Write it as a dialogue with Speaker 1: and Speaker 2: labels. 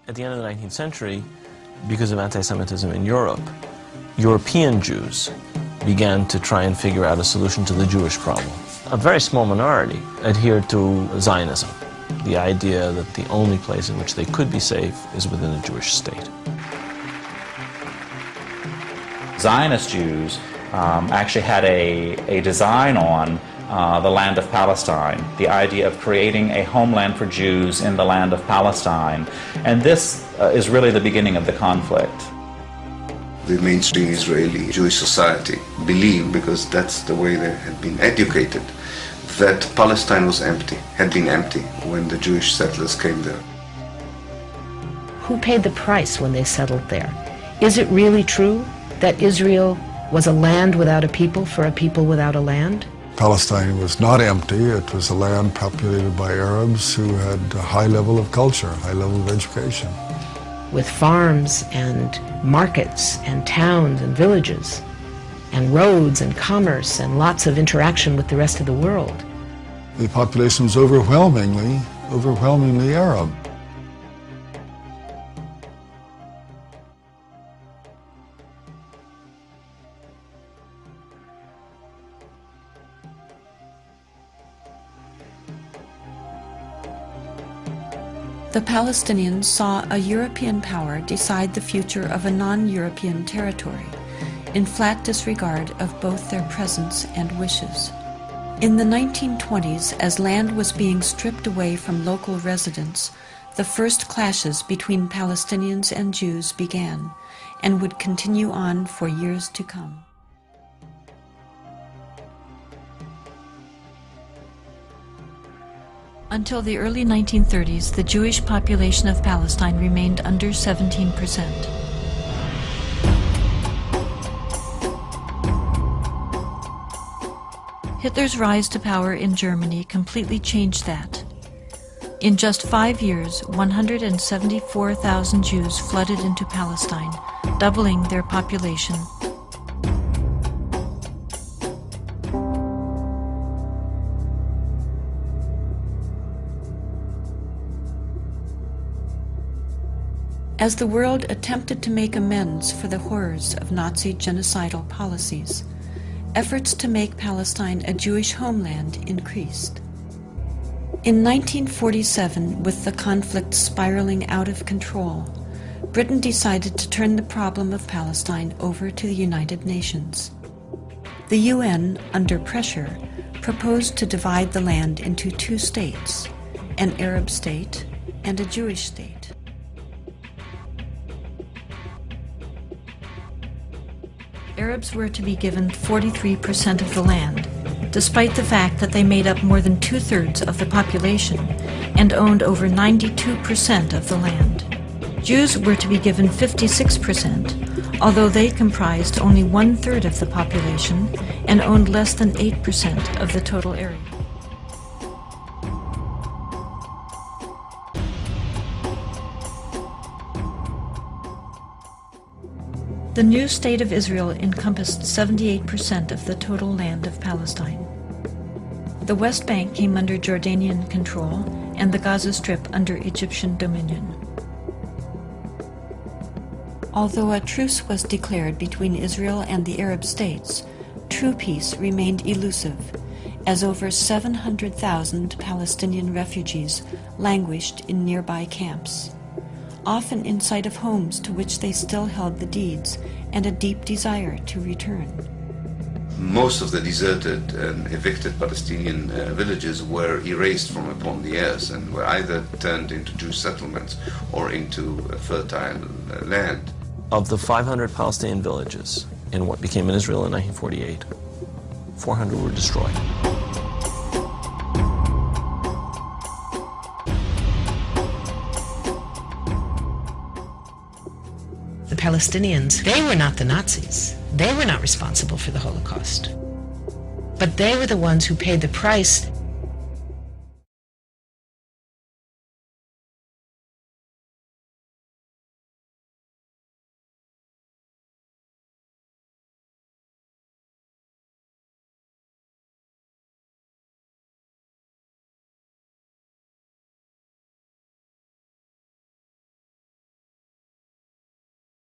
Speaker 1: At the end of the 19th century, because of anti-Semitism in Europe, European Jews began to try and figure out a solution to the Jewish problem. A very small minority adhered to Zionism, the idea that the only place in which they could be safe is within a Jewish state.
Speaker 2: Zionist Jews actually had a design on the land of Palestine, the idea of creating a homeland for Jews in the land of Palestine. And this is really the beginning of the conflict.
Speaker 3: The mainstream Israeli Jewish society believed, because that's the way they had been educated, that Palestine was empty, had been empty when the Jewish settlers came there.
Speaker 4: Who paid the price when they settled there? Is it really true that Israel was a land without a people for a people without a land?
Speaker 5: Palestine was not empty. It was a land populated by Arabs who had a high level of culture, high level of education.
Speaker 4: With farms and markets and towns and villages and roads and commerce and lots of interaction with the rest of the world.
Speaker 5: The population was overwhelmingly Arab.
Speaker 6: The Palestinians saw a European power decide the future of a non-European territory, in flat disregard of both their presence and wishes. In the 1920s, as land was being stripped away from local residents, the first clashes between Palestinians and Jews began, and would continue on for years to come. Until the early 1930s, the Jewish population of Palestine remained under 17%. Hitler's rise to power in Germany completely changed that. In just 5 years, 174,000 Jews flooded into Palestine, doubling their population. As the world attempted to make amends for the horrors of Nazi genocidal policies, efforts to make Palestine a Jewish homeland increased. In 1947, with the conflict spiraling out of control, Britain decided to turn the problem of Palestine over to the United Nations. The UN, under pressure, proposed to divide the land into 2 states, an Arab state and a Jewish state. Arabs were to be given 43% of the land, despite the fact that they made up more than 2/3 of the population and owned over 92% of the land. Jews were to be given 56%, although they comprised only 1/3 of the population and owned less than 8% of the total area. The new state of Israel encompassed 78% of the total land of Palestine. The West Bank came under Jordanian control and the Gaza Strip under Egyptian dominion. Although a truce was declared between Israel and the Arab states, true peace remained elusive, as over 700,000 Palestinian refugees languished in nearby camps, often in sight of homes to which they still held the deeds and a deep desire to return.
Speaker 3: Most of the deserted and evicted Palestinian villages were erased from upon the earth and were either turned into Jewish settlements or into fertile land.
Speaker 1: Of the 500 Palestinian villages in what became Israel in 1948, 400 were destroyed.
Speaker 4: The Palestinians, they were not the Nazis. They were not responsible for the Holocaust. But they were the ones who paid the price